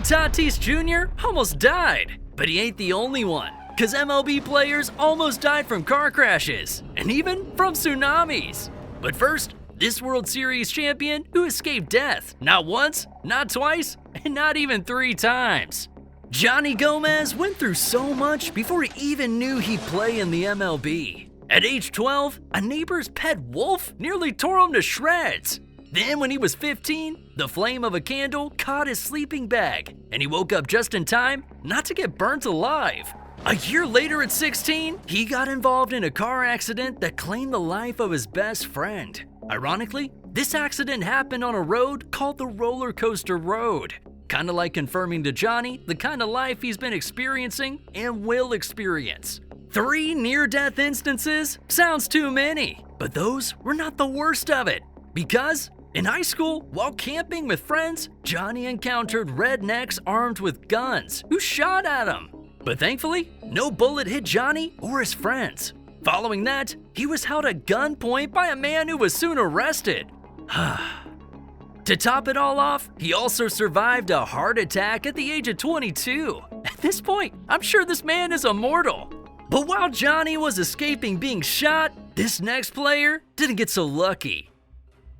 Tatis Jr. almost died, but he ain't the only one, cause MLB players almost died from car crashes, and even from tsunamis. But first, this World Series champion who escaped death, not once, not twice, and not even 3 times. Johnny Gomez went through so much before he even knew he'd play in the MLB. At age 12, a neighbor's pet wolf nearly tore him to shreds. Then when he was 15, the flame of a candle caught his sleeping bag, and he woke up just in time not to get burnt alive. A year later at 16, he got involved in a car accident that claimed the life of his best friend. Ironically, this accident happened on a road called the Roller Coaster Road. Kinda like confirming to Johnny the kind of life he's been experiencing and will experience. 3 near-death instances sounds too many, but those were not the worst of it. Because in high school, while camping with friends, Johnny encountered rednecks armed with guns who shot at him. But thankfully, no bullet hit Johnny or his friends. Following that, he was held at gunpoint by a man who was soon arrested. To top it all off, he also survived a heart attack at the age of 22. At this point, I'm sure this man is immortal. But while Johnny was escaping being shot, this next player didn't get so lucky.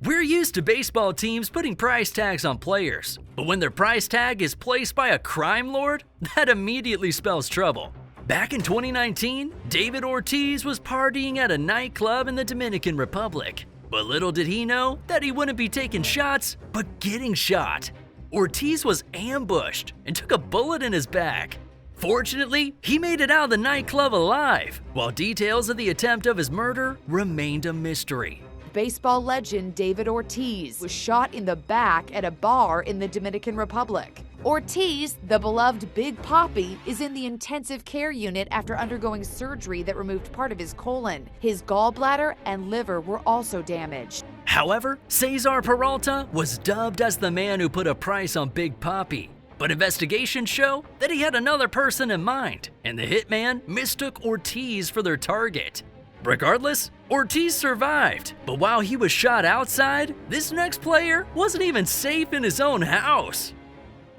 We're used to baseball teams putting price tags on players, but when their price tag is placed by a crime lord, that immediately spells trouble. Back in 2019, David Ortiz was partying at a nightclub in the Dominican Republic. But little did he know that he wouldn't be taking shots, but getting shot. Ortiz was ambushed and took a bullet in his back. Fortunately, he made it out of the nightclub alive, while details of the attempt of his murder remained a mystery. Baseball legend David Ortiz was shot in the back at a bar in the Dominican Republic. Ortiz, the beloved Big Papi, is in the intensive care unit after undergoing surgery that removed part of his colon. His gallbladder and liver were also damaged. However, Cesar Peralta was dubbed as the man who put a price on Big Papi. But investigations show that he had another person in mind, and the hitman mistook Ortiz for their target. Regardless, Ortiz survived, but while he was shot outside, this next player wasn't even safe in his own house.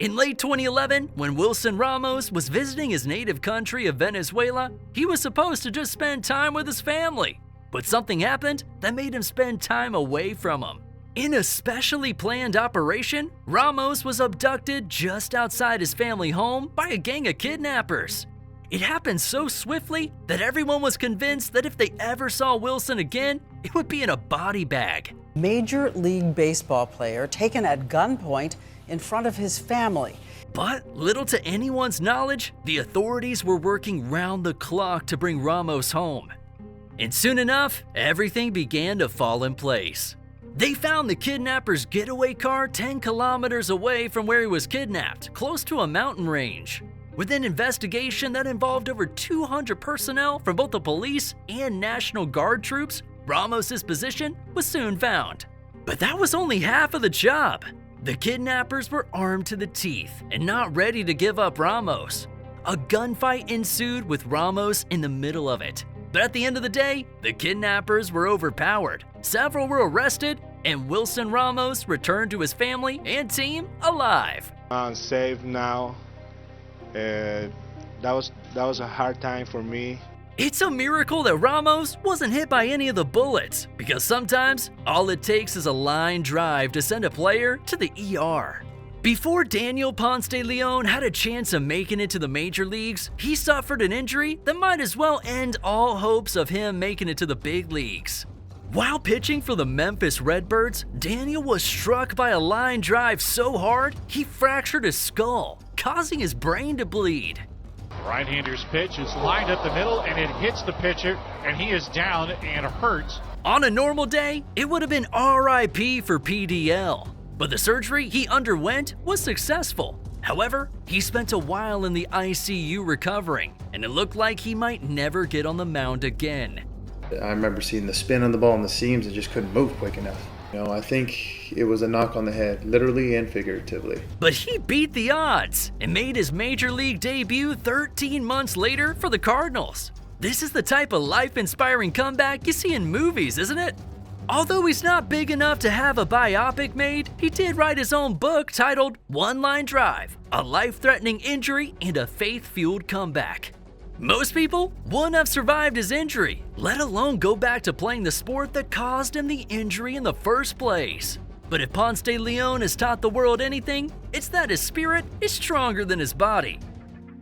In late 2011, when Wilson Ramos was visiting his native country of Venezuela, he was supposed to just spend time with his family. But something happened that made him spend time away from him. In a specially planned operation, Ramos was abducted just outside his family home by a gang of kidnappers. It happened so swiftly that everyone was convinced that if they ever saw Wilson again, it would be in a body bag. Major League Baseball player taken at gunpoint in front of his family. But little to anyone's knowledge, the authorities were working round the clock to bring Ramos home. And soon enough, everything began to fall in place. They found the kidnapper's getaway car 10 kilometers away from where he was kidnapped, close to a mountain range. With an investigation that involved over 200 personnel from both the police and National Guard troops, Ramos's position was soon found. But that was only half of the job. The kidnappers were armed to the teeth and not ready to give up Ramos. A gunfight ensued with Ramos in the middle of it. But at the end of the day, the kidnappers were overpowered. Several were arrested, and Wilson Ramos returned to his family and team alive. I'm safe now. That was a hard time for me. It's a miracle that Ramos wasn't hit by any of the bullets, because sometimes all it takes is a line drive to send a player to the ER. Before Daniel Poncedeleon had a chance of making it to the major leagues, he suffered an injury that might as well end all hopes of him making it to the big leagues. While pitching for the Memphis Redbirds, Daniel was struck by a line drive so hard he fractured his skull, causing his brain to bleed. Right-hander's pitch is lined up the middle, and it hits the pitcher, and he is down and hurts. On a normal day, it would have been RIP for PDL. But the surgery he underwent was successful. However, he spent a while in the ICU recovering, and it looked like he might never get on the mound again. I remember seeing the spin on the ball and the seams and just couldn't move quick enough. I think it was a knock on the head, literally and figuratively. But he beat the odds and made his major league debut 13 months later for the Cardinals. This is the type of life-inspiring comeback you see in movies, isn't it? Although he's not big enough to have a biopic made, he did write his own book titled One Line Drive, a life-threatening injury and a faith-fueled comeback. Most people wouldn't have survived his injury, let alone go back to playing the sport that caused him the injury in the first place. But if Poncedeleon has taught the world anything, it's that his spirit is stronger than his body.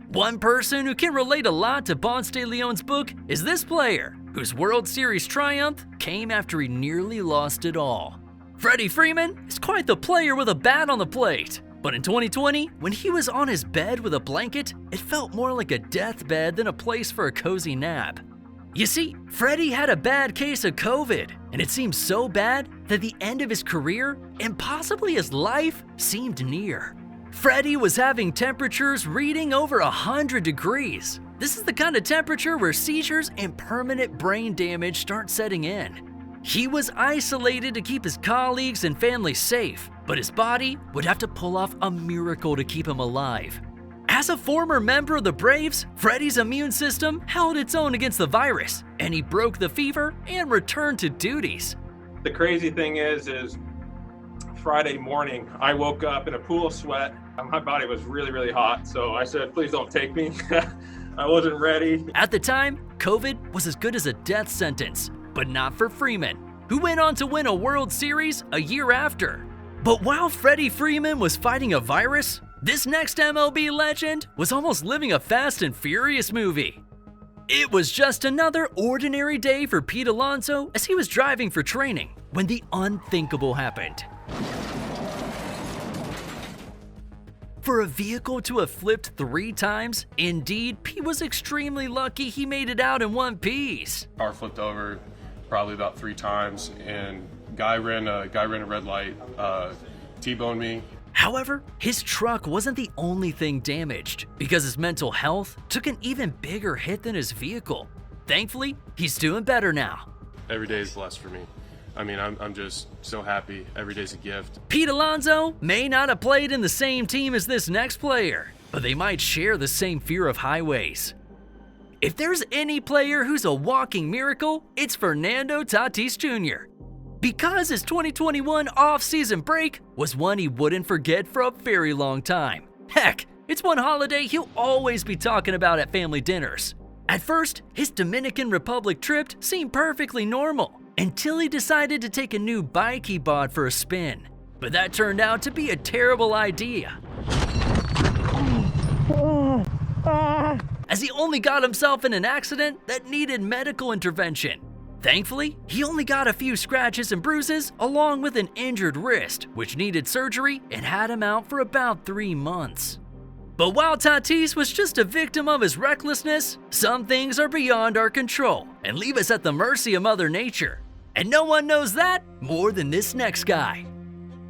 One person who can relate a lot to Poncedeleon's book is this player, whose World Series triumph came after he nearly lost it all. Freddy Freeman is quite the player with a bat on the plate. But in 2020, when he was on his bed with a blanket, it felt more like a deathbed than a place for a cozy nap. You see, Freddy had a bad case of COVID, and it seemed so bad that the end of his career and possibly his life seemed near. Freddy was having temperatures reading over 100 degrees. This is the kind of temperature where seizures and permanent brain damage start setting in. He was isolated to keep his colleagues and family safe, but his body would have to pull off a miracle to keep him alive. As a former member of the Braves, Freddy's immune system held its own against the virus, and he broke the fever and returned to duties. The crazy thing is Friday morning, I woke up in a pool of sweat. My body was really, really hot, so I said, please don't take me. I wasn't ready. At the time, COVID was as good as a death sentence, but not for Freeman, who went on to win a World Series a year after. But while Freddy Freeman was fighting a virus, this next MLB legend was almost living a Fast and Furious movie. It was just another ordinary day for Pete Alonso as he was driving for training when the unthinkable happened. For a vehicle to have flipped 3 times, indeed, Pete was extremely lucky he made it out in one piece. Car flipped over probably about 3 times, and guy ran a red light, T-boned me. However, his truck wasn't the only thing damaged, because his mental health took an even bigger hit than his vehicle. Thankfully, he's doing better now. Every day is blessed for me. I mean, I'm just so happy. Every day's a gift. Pete Alonso may not have played in the same team as this next player, but they might share the same fear of highways. If there's any player who's a walking miracle, it's Fernando Tatis Jr. Because his 2021 off-season break was one he wouldn't forget for a very long time. Heck, it's one holiday he'll always be talking about at family dinners. At first, his Dominican Republic trip seemed perfectly normal, until he decided to take a new bike he bought for a spin. But that turned out to be a terrible idea, as he only got himself in an accident that needed medical intervention. Thankfully, he only got a few scratches and bruises along with an injured wrist, which needed surgery and had him out for about 3 months. But while Tatis was just a victim of his recklessness, some things are beyond our control and leave us at the mercy of Mother Nature. And no one knows that more than this next guy.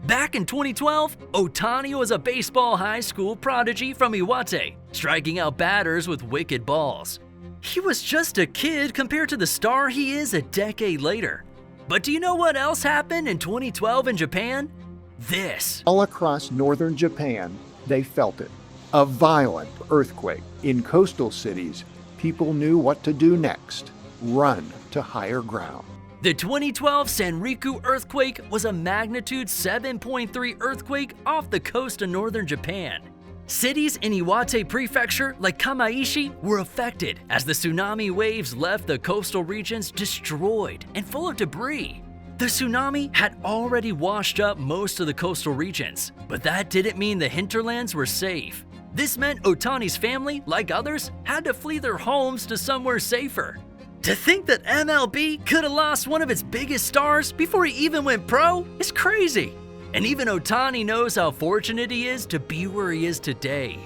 Back in 2012, Otani was a baseball high school prodigy from Iwate, striking out batters with wicked balls. He was just a kid compared to the star he is a decade later. But do you know what else happened in 2012 in Japan? This. All across northern Japan, they felt it. A violent earthquake. In coastal cities, people knew what to do next. Run to higher ground. The 2012 Sanriku earthquake was a magnitude 7.3 earthquake off the coast of northern Japan. Cities in Iwate Prefecture like Kamaishi were affected as the tsunami waves left the coastal regions destroyed and full of debris. The tsunami had already washed up most of the coastal regions, but that didn't mean the hinterlands were safe. This meant Otani's family, like others, had to flee their homes to somewhere safer. To think that MLB could have lost one of its biggest stars before he even went pro is crazy. And even Otani knows how fortunate he is to be where he is today.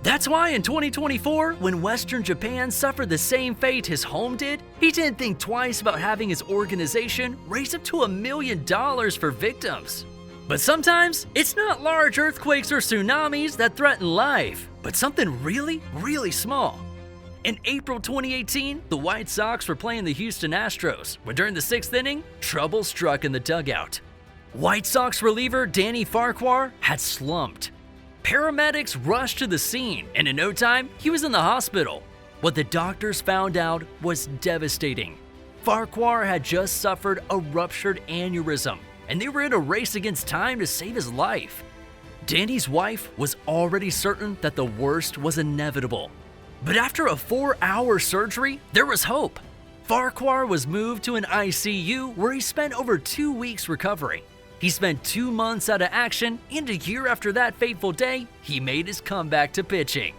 That's why in 2024, when Western Japan suffered the same fate his home did, he didn't think twice about having his organization raise up to $1 million for victims. But sometimes, it's not large earthquakes or tsunamis that threaten life, but something really, really small. In April 2018, the White Sox were playing the Houston Astros, when during the 6th inning, trouble struck in the dugout. White Sox reliever Danny Farquhar had slumped. Paramedics rushed to the scene, and in no time, he was in the hospital. What the doctors found out was devastating. Farquhar had just suffered a ruptured aneurysm, and they were in a race against time to save his life. Danny's wife was already certain that the worst was inevitable. But after a 4-hour surgery, there was hope. Farquhar was moved to an ICU where he spent over 2 weeks recovering. He spent 2 months out of action, and a year after that fateful day, he made his comeback to pitching.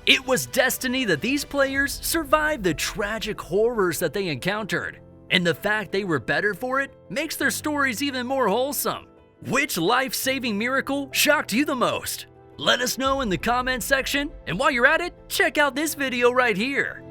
It was destiny that these players survived the tragic horrors that they encountered, and the fact they were better for it makes their stories even more wholesome. Which life-saving miracle shocked you the most? Let us know in the comments section, and while you're at it, check out this video right here.